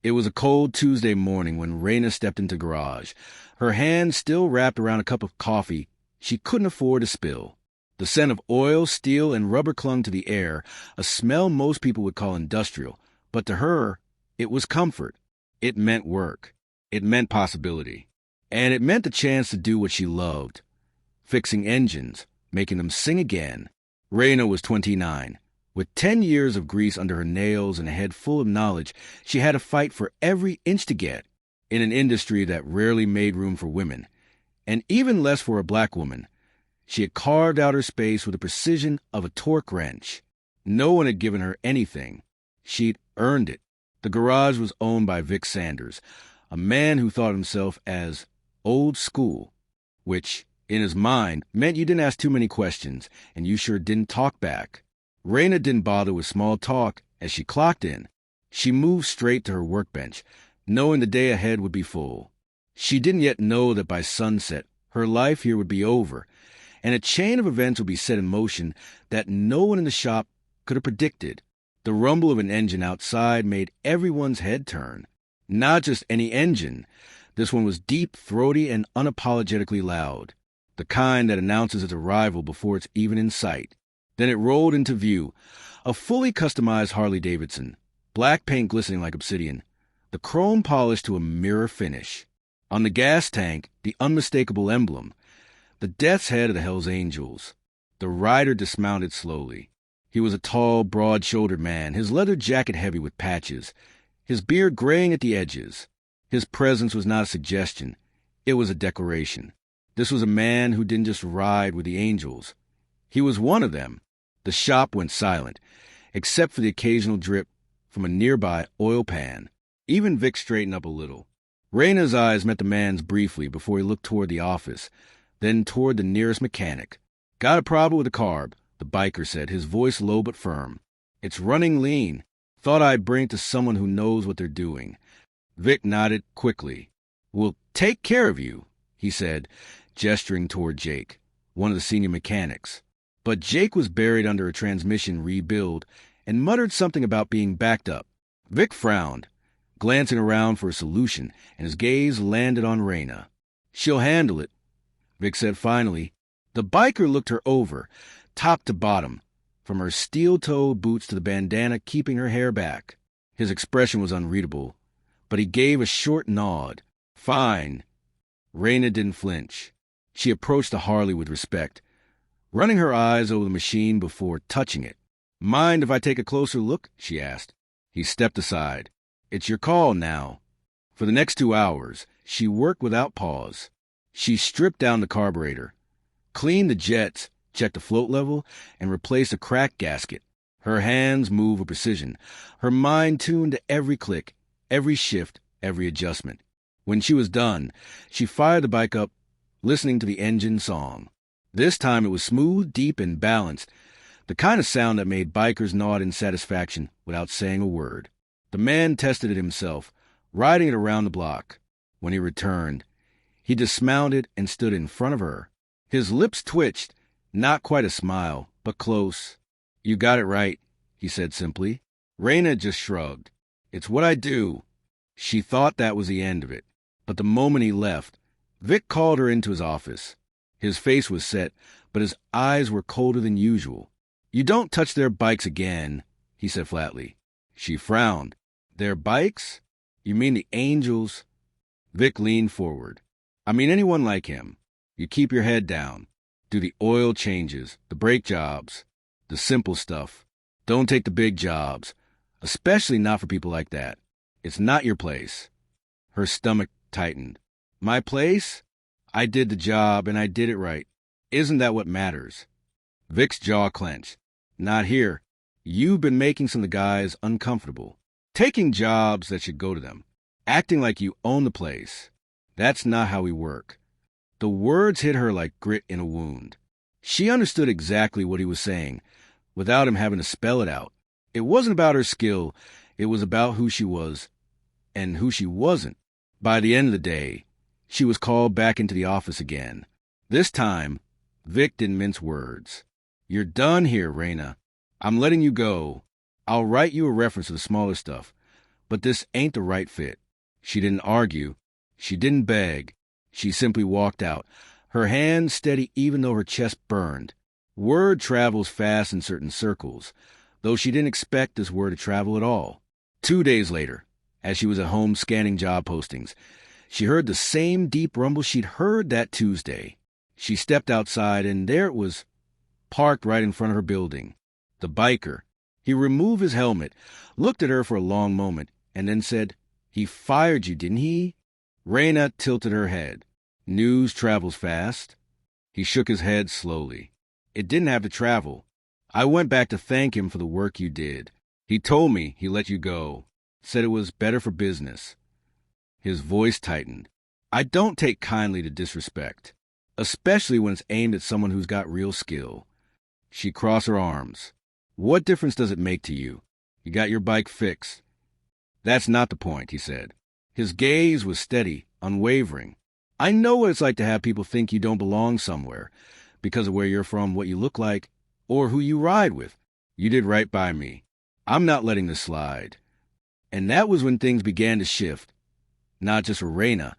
It was a cold Tuesday morning when Rayna stepped into the garage, her hand still wrapped around a cup of coffee she couldn't afford to spill. The scent of oil, steel, and rubber clung to the air, a smell most people would call industrial, but to her, it was comfort. It meant work. It meant possibility. And it meant the chance to do what she loved, fixing engines, making them sing again. Rayna was 29. With 10 years of grease under her nails and a head full of knowledge, she had to fight for every inch to get in an industry that rarely made room for women, and even less for a black woman. She had carved out her space with the precision of a torque wrench. No one had given her anything. She'd earned it. The garage was owned by Vic Sanders, a man who thought himself as old school, which, in his mind, meant you didn't ask too many questions, and you sure didn't talk back. Rayna didn't bother with small talk as she clocked in. She moved straight to her workbench, knowing the day ahead would be full. She didn't yet know that by sunset, her life here would be over, and a chain of events would be set in motion that no one in the shop could have predicted. The rumble of an engine outside made everyone's head turn. Not just any engine. This one was deep, throaty, and unapologetically loud, the kind that announces its arrival before it's even in sight. Then it rolled into view, a fully customized Harley Davidson, black paint glistening like obsidian, the chrome polished to a mirror finish. On the gas tank, the unmistakable emblem, the death's head of the Hells Angels. The rider dismounted slowly. He was a tall, broad-shouldered man, his leather jacket heavy with patches, his beard graying at the edges. His presence was not a suggestion. It was a declaration. This was a man who didn't just ride with the angels. He was one of them. The shop went silent, except for the occasional drip from a nearby oil pan. Even Vic straightened up a little. Rayna's eyes met the man's briefly before he looked toward the office, then toward the nearest mechanic. "Got a problem with the carb," the biker said, his voice low but firm. "It's running lean. Thought I'd bring it to someone who knows what they're doing." Vic nodded quickly. "We'll take care of you," he said, gesturing toward Jake, one of the senior mechanics. But Jake was buried under a transmission rebuild and muttered something about being backed up. Vic frowned, glancing around for a solution, and his gaze landed on Rayna. "She'll handle it," Vic said finally. The biker looked her over, top to bottom, from her steel-toed boots to the bandana keeping her hair back. His expression was unreadable, but he gave a short nod. "Fine." Rayna didn't flinch. She approached the Harley with respect, running her eyes over the machine before touching it. "Mind if I take a closer look?" she asked. He stepped aside. "It's your call now." For the next 2 hours, she worked without pause. She stripped down the carburetor, cleaned the jets, checked the float level, and replaced a cracked gasket. Her hands moved with precision, her mind tuned to every click, every shift, every adjustment. When she was done, she fired the bike up, listening to the engine song. This time it was smooth, deep, and balanced, the kind of sound that made bikers nod in satisfaction without saying a word. The man tested it himself, riding it around the block. When he returned, he dismounted and stood in front of her. His lips twitched, not quite a smile, but close. "You got it right," he said simply. Rayna just shrugged. "It's what I do." She thought that was the end of it. But the moment he left, Vic called her into his office. His face was set, but his eyes were colder than usual. "You don't touch their bikes again," he said flatly. She frowned. "Their bikes? You mean the angels?" Vic leaned forward. "I mean anyone like him. You keep your head down. Do the oil changes, the brake jobs, the simple stuff. Don't take the big jobs, especially not for people like that. It's not your place." Her stomach tightened. "My place? I did the job, and I did it right. Isn't that what matters?" Vic's jaw clenched. "Not here. You've been making some of the guys uncomfortable. Taking jobs that should go to them. Acting like you own the place. That's not how we work." The words hit her like grit in a wound. She understood exactly what he was saying, without him having to spell it out. It wasn't about her skill. It was about who she was and who she wasn't. By the end of the day, she was called back into the office again. This time, Vic didn't mince words. "You're done here, Rayna. I'm letting you go. I'll write you a reference to the smaller stuff, but this ain't the right fit. She didn't argue. She didn't beg. She simply walked out, her hands steady even though her chest burned. Word travels fast in certain circles, though she didn't expect this word to travel at all. 2 days later, as she was at home scanning job postings, she heard the same deep rumble she'd heard that Tuesday. She stepped outside, and there it was, parked right in front of her building. The biker. He removed his helmet, looked at her for a long moment, and then said, "He fired you, didn't he?" Rayna tilted her head. News travels fast. He shook his head slowly. It didn't have to travel. I went back to thank him for the work you did. He told me he let you go. Said it was better for business. His voice tightened. I don't take kindly to disrespect, especially when it's aimed at someone who's got real skill. She crossed her arms. What difference does it make to you? You got your bike fixed. That's not the point, he said. His gaze was steady, unwavering. I know what it's like to have people think you don't belong somewhere because of where you're from, what you look like, or who you ride with. You did right by me. I'm not letting this slide. And that was when things began to shift, not just for Rayna,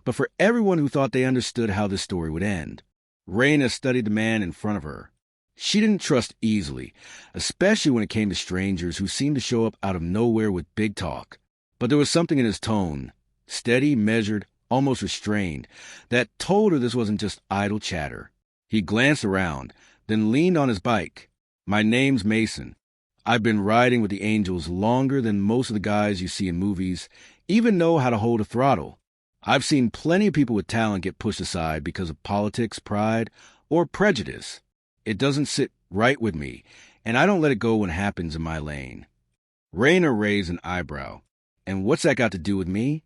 but for everyone who thought they understood how this story would end. Rayna studied the man in front of her. She didn't trust easily, especially when it came to strangers who seemed to show up out of nowhere with big talk. But there was something in his tone, steady, measured, almost restrained, that told her this wasn't just idle chatter. He glanced around, then leaned on his bike. My name's Mason. I've been riding with the Angels longer than most of the guys you see in movies even know how to hold a throttle. I've seen plenty of people with talent get pushed aside because of politics, pride, or prejudice. It doesn't sit right with me, and I don't let it go when it happens in my lane. Rayna raised an eyebrow. And what's that got to do with me?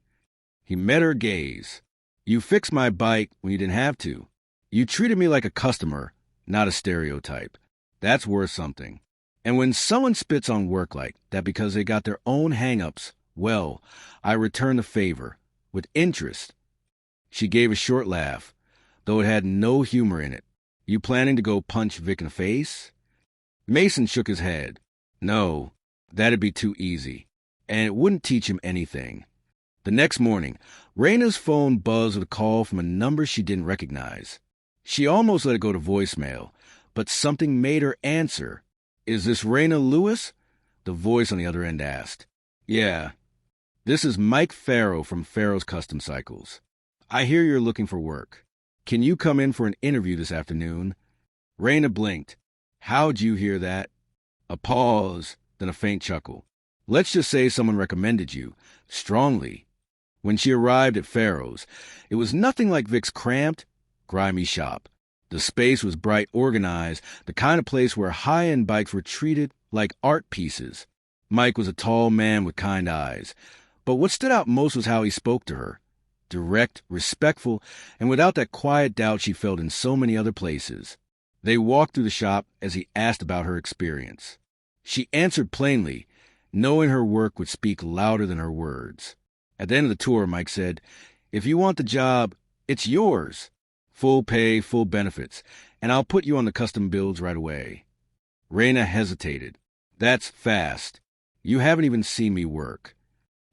He met her gaze. You fixed my bike when you didn't have to. You treated me like a customer, not a stereotype. That's worth something. And when someone spits on work like that because they got their own hang-ups, well, I return the favor, with interest. She gave a short laugh, though it had no humor in it. You planning to go punch Vic in the face? Mason shook his head. No, that'd be too easy, and it wouldn't teach him anything. The next morning, Rayna's phone buzzed with a call from a number she didn't recognize. She almost let it go to voicemail, but something made her answer. Is this Rayna Lewis? The voice on the other end asked. Yeah. This is Mike Farrow from Farrow's Custom Cycles. I hear you're looking for work. Can you come in for an interview this afternoon? Rayna blinked. How'd you hear that? A pause, then a faint chuckle. Let's just say someone recommended you, strongly. When she arrived at Farrow's, it was nothing like Vic's cramped, grimy shop. The space was bright, organized, the kind of place where high-end bikes were treated like art pieces. Mike was a tall man with kind eyes, but what stood out most was how he spoke to her. Direct, respectful, and without that quiet doubt she felt in so many other places. They walked through the shop as he asked about her experience. She answered plainly, knowing her work would speak louder than her words. At the end of the tour, Mike said, if you want the job, it's yours. Full pay, full benefits, and I'll put you on the custom builds right away. Rayna hesitated. That's fast. You haven't even seen me work.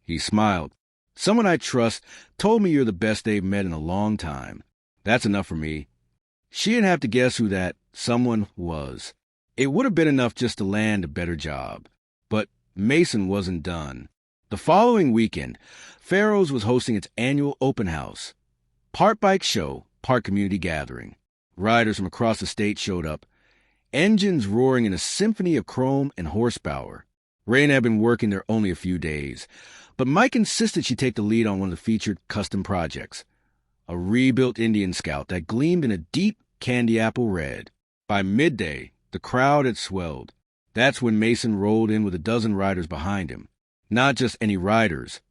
He smiled. Someone I trust told me you're the best they've met in a long time. That's enough for me. She didn't have to guess who that someone was. It would have been enough just to land a better job. But Mason wasn't done. The following weekend, Farrow's was hosting its annual open house. Part bike show, part community gathering. Riders from across the state showed up, engines roaring in a symphony of chrome and horsepower. Rayna had been working there only a few days, but Mike insisted she take the lead on one of the featured custom projects, a rebuilt Indian Scout that gleamed in a deep candy apple red. By midday, the crowd had swelled. That's when Mason rolled in with a dozen riders behind him. Not just any riders,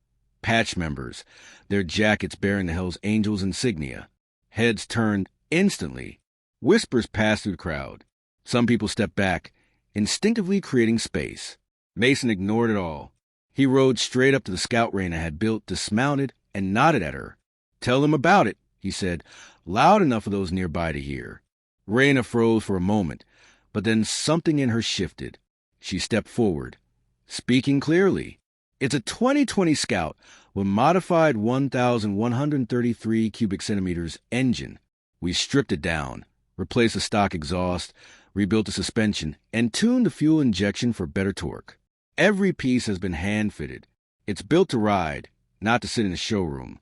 patch members, their jackets bearing the Hells Angels insignia. Heads turned instantly. Whispers passed through the crowd. Some people stepped back, instinctively creating space. Mason ignored it all. He rode straight up to the Scout Rayna had built, dismounted, and nodded at her. Tell them about it, he said, loud enough for those nearby to hear. Rayna froze for a moment, but then something in her shifted. She stepped forward, speaking clearly. It's a 2020 Scout with modified 1,133 cubic centimeters engine. We stripped it down, replaced the stock exhaust, rebuilt the suspension, and tuned the fuel injection for better torque. Every piece has been hand-fitted. It's built to ride, not to sit in a showroom.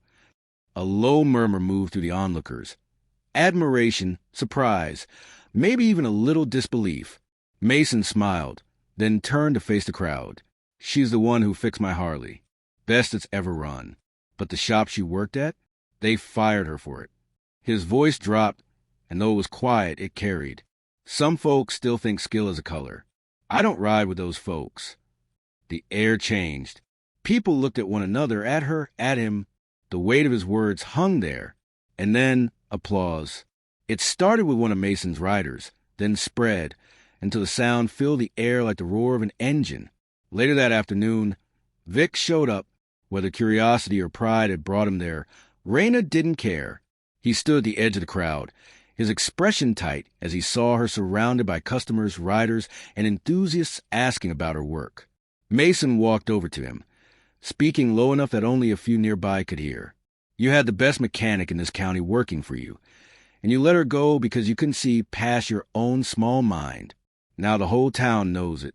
A low murmur moved through the onlookers. Admiration, surprise, maybe even a little disbelief. Mason smiled, then turned to face the crowd. She's the one who fixed my Harley. Best it's ever run. But the shop she worked at? They fired her for it. His voice dropped, and though it was quiet, it carried. Some folks still think skill is a color. I don't ride with those folks. The air changed. People looked at one another, at her, at him. The weight of his words hung there. And then applause. It started with one of Mason's riders, then spread, until the sound filled the air like the roar of an engine. Later that afternoon, Vic showed up. Whether curiosity or pride had brought him there, Rayna didn't care. He stood at the edge of the crowd, his expression tight as he saw her surrounded by customers, riders, and enthusiasts asking about her work. Mason walked over to him, speaking low enough that only a few nearby could hear. You had the best mechanic in this county working for you, and you let her go because you couldn't see past your own small mind. Now the whole town knows it.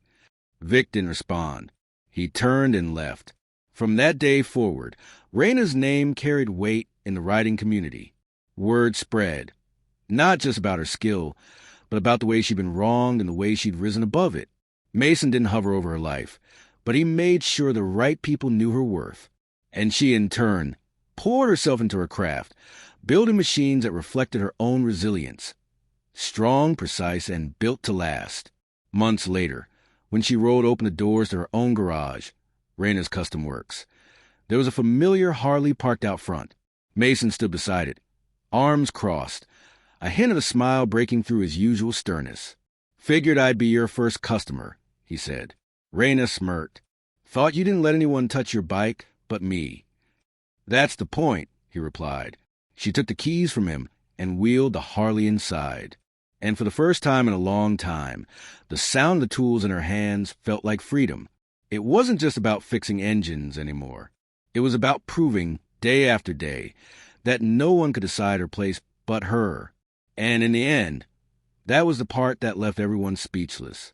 Vic didn't respond. He turned and left. From that day forward, Rayna's name carried weight in the riding community. Word spread, not just about her skill, but about the way she'd been wronged and the way she'd risen above it. Mason didn't hover over her life, but he made sure the right people knew her worth. And she, in turn, poured herself into her craft, building machines that reflected her own resilience. Strong, precise, and built to last. Months later, when she rolled open the doors to her own garage, Rayna's Custom Works, there was a familiar Harley parked out front. Mason stood beside it, arms crossed, a hint of a smile breaking through his usual sternness. Figured I'd be your first customer, he said. Rayna smirked. Thought you didn't let anyone touch your bike but me. That's the point, he replied. She took the keys from him and wheeled the Harley inside. And for the first time in a long time, the sound of the tools in her hands felt like freedom. It wasn't just about fixing engines anymore. It was about proving, day after day, that no one could decide her place but her. And in the end, that was the part that left everyone speechless.